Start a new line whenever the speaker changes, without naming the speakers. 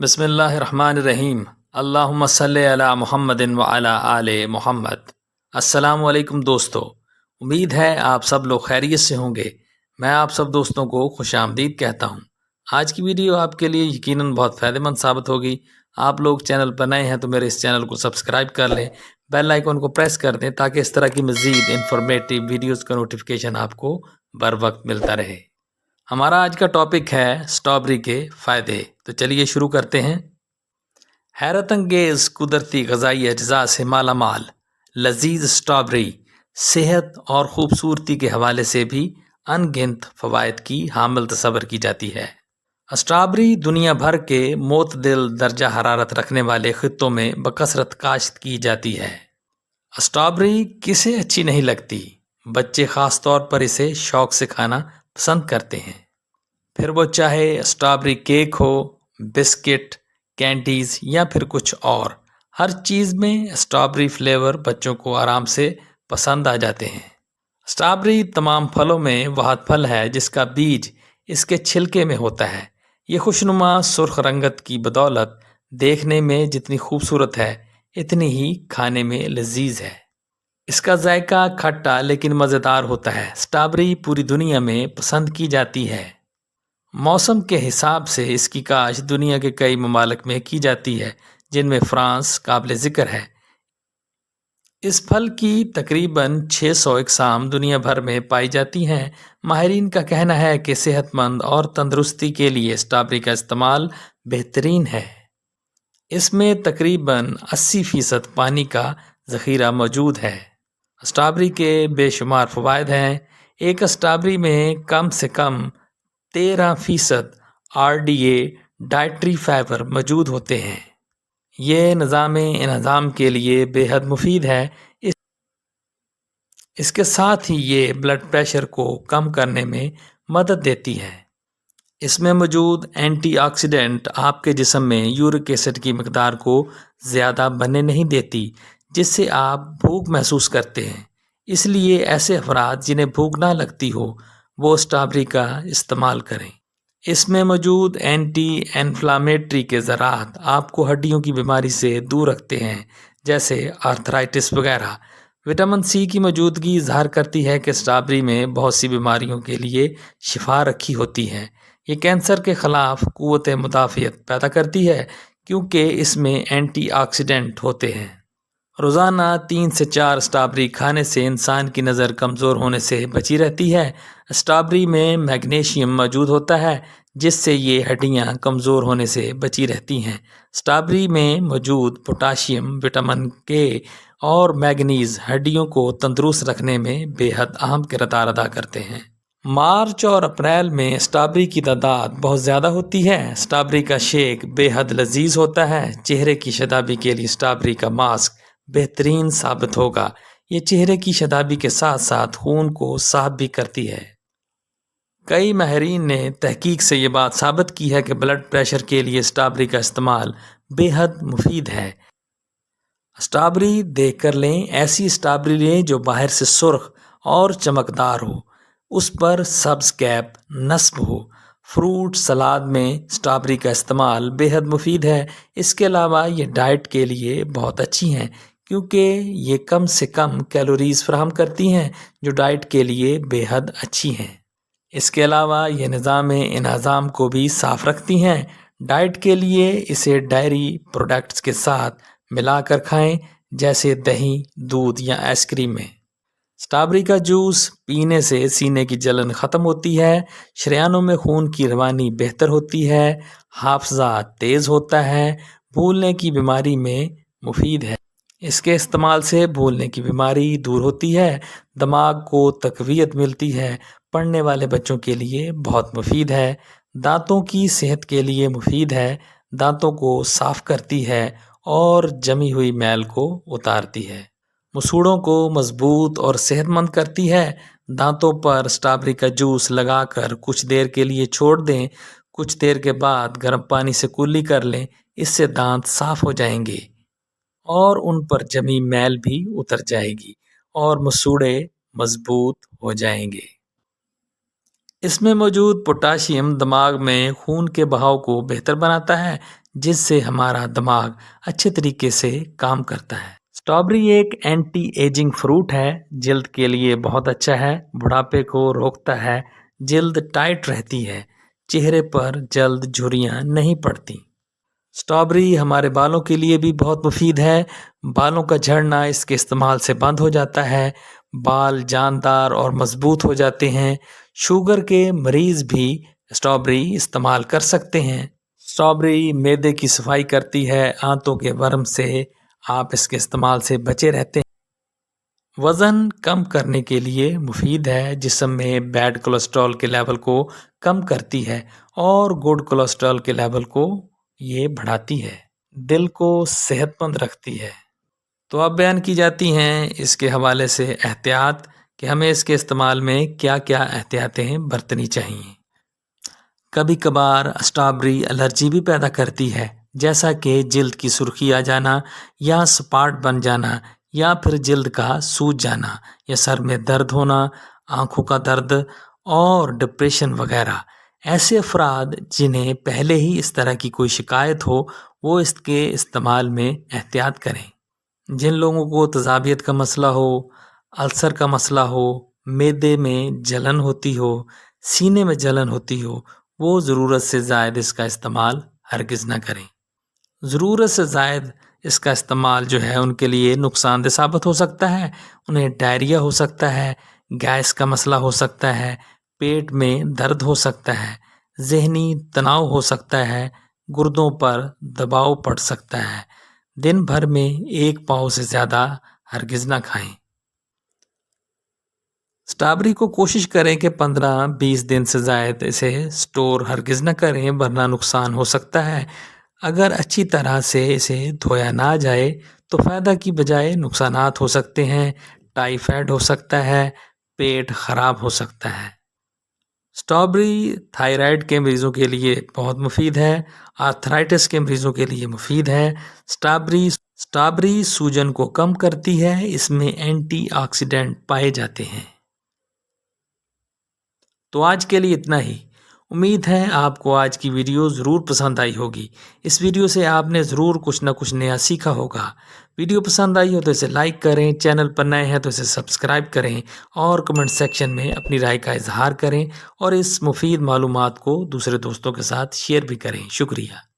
بسم اللہ الرحمن الرحیم۔ اللہم صلی علی محمد وعلی آل محمد۔ السلام علیکم دوستو، امید ہے آپ سب لوگ خیریت سے ہوں گے۔ میں آپ سب دوستوں کو خوش آمدید کہتا ہوں۔ آج کی ویڈیو آپ کے لیے یقیناً بہت فائدہ مند ثابت ہوگی۔ آپ لوگ چینل پر نئے ہیں تو میرے اس چینل کو سبسکرائب کر لیں، بیل آئیکن کو پریس کر دیں تاکہ اس طرح کی مزید انفارمیٹیو ویڈیوز کا نوٹیفیکیشن آپ کو بر وقت ملتا رہے۔ ہمارا آج کا ٹاپک ہے اسٹرابری کے فائدے۔ تو چلیے شروع کرتے ہیں۔ حیرت انگیز قدرتی غذائی اجزاء سے مالا مال لذیذ اسٹرابری صحت اور خوبصورتی کے حوالے سے بھی ان گنت فوائد کی حامل تصور کی جاتی ہے۔ اسٹرابری دنیا بھر کے معتدل درجہ حرارت رکھنے والے خطوں میں بکثرت کاشت کی جاتی ہے۔ اسٹرابری کسے اچھی نہیں لگتی؟ بچے خاص طور پر اسے شوق سے کھانا پسند کرتے ہیں، پھر وہ چاہے اسٹرابری کیک ہو، بسکٹ، کینڈیز یا پھر کچھ اور، ہر چیز میں اسٹرابری فلیور بچوں کو آرام سے پسند آ جاتے ہیں۔ اسٹرابری تمام پھلوں میں واحد پھل ہے جس کا بیج اس کے چھلکے میں ہوتا ہے۔ یہ خوشنما سرخ رنگت کی بدولت دیکھنے میں جتنی خوبصورت ہے اتنی ہی کھانے میں لذیذ ہے۔ اس کا ذائقہ کھٹا لیکن مزیدار ہوتا ہے۔ اسٹرابری پوری دنیا میں پسند کی جاتی ہے۔ موسم کے حساب سے اس کی کاشت دنیا کے کئی ممالک میں کی جاتی ہے، جن میں فرانس قابل ذکر ہے۔ اس پھل کی تقریباً 600 اقسام دنیا بھر میں پائی جاتی ہیں۔ ماہرین کا کہنا ہے کہ صحت مند اور تندرستی کے لیے اسٹرابری کا استعمال بہترین ہے۔ اس میں تقریباً 80% پانی کا ذخیرہ موجود ہے۔ اسٹرابری کے بے شمار فوائد ہیں۔ ایک اسٹرابری میں کم سے کم 13% RDA ڈائٹری فائبر موجود ہوتے ہیں۔ یہ نظام انہضام کے لیے بے حد مفید ہے۔ اس کے ساتھ ہی یہ بلڈ پریشر کو کم کرنے میں مدد دیتی ہے۔ اس میں موجود اینٹی آکسیڈنٹ آپ کے جسم میں یورک ایسڈ کی مقدار کو زیادہ بننے نہیں دیتی، جس سے آپ بھوک محسوس کرتے ہیں۔ اس لیے ایسے افراد جنہیں بھوک نہ لگتی ہو وہ اسٹرابری کا استعمال کریں۔ اس میں موجود اینٹی انفلامیٹری کے ذرات آپ کو ہڈیوں کی بیماری سے دور رکھتے ہیں، جیسے آرتھرائٹس وغیرہ۔ وٹامن سی کی موجودگی ظاہر کرتی ہے کہ اسٹرابری میں بہت سی بیماریوں کے لیے شفا رکھی ہوتی ہے۔ یہ کینسر کے خلاف قوت مدافعت پیدا کرتی ہے کیونکہ اس میں اینٹی آکسیڈنٹ ہوتے ہیں۔ روزانہ 3 سے 4 اسٹرابری کھانے سے انسان کی نظر کمزور ہونے سے بچی رہتی ہے۔ اسٹرابری میں میگنیشیم موجود ہوتا ہے جس سے یہ ہڈیاں کمزور ہونے سے بچی رہتی ہیں۔ اسٹرابری میں موجود پوٹاشیم، وٹامن کے اور میگنیز ہڈیوں کو تندرست رکھنے میں بے حد اہم کردار ادا کرتے ہیں۔ مارچ اور اپریل میں اسٹرابری کی تعداد بہت زیادہ ہوتی ہے۔ اسٹرابری کا شیک بے حد لذیذ ہوتا ہے۔ چہرے کی شادابی کے لیے اسٹرابری کا ماسک بہترین ثابت ہوگا۔ یہ چہرے کی شادابی کے ساتھ ساتھ خون کو صاف بھی کرتی ہے۔ کئی ماہرین نے تحقیق سے یہ بات ثابت کی ہے کہ بلڈ پریشر کے لیے اسٹرابری کا استعمال بے حد مفید ہے۔ اسٹرابری دیکھ کر لیں، ایسی اسٹرابری لیں جو باہر سے سرخ اور چمکدار ہو، اس پر سبز کیپ نصب ہو۔ فروٹ سلاد میں اسٹرابری کا استعمال بے حد مفید ہے۔ اس کے علاوہ یہ ڈائٹ کے لیے بہت اچھی ہیں کیونکہ یہ کم سے کم کیلوریز فراہم کرتی ہیں جو ڈائٹ کے لیے بے حد اچھی ہیں۔ اس کے علاوہ یہ نظام انہضام کو بھی صاف رکھتی ہیں۔ ڈائٹ کے لیے اسے ڈائری پروڈکٹس کے ساتھ ملا کر کھائیں، جیسے دہی، دودھ یا آئس کریم میں۔ اسٹرابری کا جوس پینے سے سینے کی جلن ختم ہوتی ہے، شریانوں میں خون کی روانی بہتر ہوتی ہے، حافظہ تیز ہوتا ہے، بھولنے کی بیماری میں مفید ہے۔ اس کے استعمال سے بھولنے کی بیماری دور ہوتی ہے، دماغ کو تقویت ملتی ہے، پڑھنے والے بچوں کے لیے بہت مفید ہے، دانتوں کی صحت کے لیے مفید ہے، دانتوں کو صاف کرتی ہے اور جمی ہوئی میل کو اتارتی ہے، مسوڑوں کو مضبوط اور صحت مند کرتی ہے۔ دانتوں پر اسٹرابری کا جوس لگا کر کچھ دیر کے لیے چھوڑ دیں، کچھ دیر کے بعد گرم پانی سے کلی کر لیں، اس سے دانت صاف ہو جائیں گے اور ان پر جمی میل بھی اتر جائے گی اور مسوڑے مضبوط ہو جائیں گے۔ اس میں موجود پوٹاشیم دماغ میں خون کے بہاؤ کو بہتر بناتا ہے، جس سے ہمارا دماغ اچھے طریقے سے کام کرتا ہے۔ اسٹرابری ایک اینٹی ایجنگ فروٹ ہے، جلد کے لیے بہت اچھا ہے، بڑھاپے کو روکتا ہے، جلد ٹائٹ رہتی ہے، چہرے پر جلد جھریاں نہیں پڑتی۔ اسٹرابری ہمارے بالوں کے لیے بھی بہت مفید ہے، بالوں کا جھڑنا اس کے استعمال سے بند ہو جاتا ہے، بال جاندار اور مضبوط ہو جاتے ہیں۔ شوگر کے مریض بھی اسٹرابری استعمال کر سکتے ہیں۔ اسٹرابری معدے کی صفائی کرتی ہے، آنتوں کے ورم سے آپ اس کے استعمال سے بچے رہتے ہیں۔ وزن کم کرنے کے لیے مفید ہے، جسم میں بیڈ کولیسٹرول کے لیول کو کم کرتی ہے اور گڈ کولیسٹرول کے لیول کو یہ بڑھاتی ہے، دل کو صحت مند رکھتی ہے۔ تو اب بیان کی جاتی ہیں اس کے حوالے سے احتیاط کہ ہمیں اس کے استعمال میں کیا کیا احتیاطیں برتنی چاہیے۔ کبھی کبھار اسٹرابری الرجی بھی پیدا کرتی ہے، جیسا کہ جلد کی سرخی آ جانا یا سپاٹ بن جانا یا پھر جلد کا سوج جانا یا سر میں درد ہونا، آنکھوں کا درد اور ڈپریشن وغیرہ۔ ایسے افراد جنہیں پہلے ہی اس طرح کی کوئی شکایت ہو وہ اس کے استعمال میں احتیاط کریں۔ جن لوگوں کو تیزابیت کا مسئلہ ہو، السر کا مسئلہ ہو، معدے میں جلن ہوتی ہو، سینے میں جلن ہوتی ہو، وہ ضرورت سے زائد اس کا استعمال ہرگز نہ کریں۔ ضرورت سے زائد اس کا استعمال جو ہے ان کے لیے نقصان دہ ثابت ہو سکتا ہے، انہیں ڈائریا ہو سکتا ہے، گیس کا مسئلہ ہو سکتا ہے، پیٹ میں درد ہو سکتا ہے، ذہنی تناؤ ہو سکتا ہے، گردوں پر دباؤ پڑ سکتا ہے۔ دن بھر میں 1 پاؤ سے زیادہ ہرگز نہ کھائیں۔ اسٹرابری کو کوشش کریں کہ 15-20 دن سے زائد اسے سٹور ہرگز نہ کریں، ورنہ نقصان ہو سکتا ہے۔ اگر اچھی طرح سے اسے دھویا نہ جائے تو فائدہ کی بجائے نقصانات ہو سکتے ہیں، ٹائیفائڈ ہو سکتا ہے، پیٹ خراب ہو سکتا ہے۔ اسٹرابری تھائرائیڈ کے مریضوں کے لیے بہت مفید ہے، آرتھرائٹس کے مریضوں کے لیے مفید ہے۔ اسٹرابری سوجن کو کم کرتی ہے، اس میں اینٹی آکسیڈنٹ پائے جاتے ہیں۔ تو آج کے لیے اتنا ہی۔ امید ہے آپ کو آج کی ویڈیو ضرور پسند آئی ہوگی۔ اس ویڈیو سے آپ نے ضرور کچھ نہ کچھ نیا سیکھا ہوگا۔ ویڈیو پسند آئی ہو تو اسے لائک کریں، چینل پر نئے ہیں تو اسے سبسکرائب کریں اور کمنٹ سیکشن میں اپنی رائے کا اظہار کریں اور اس مفید معلومات کو دوسرے دوستوں کے ساتھ شیئر بھی کریں۔ شکریہ۔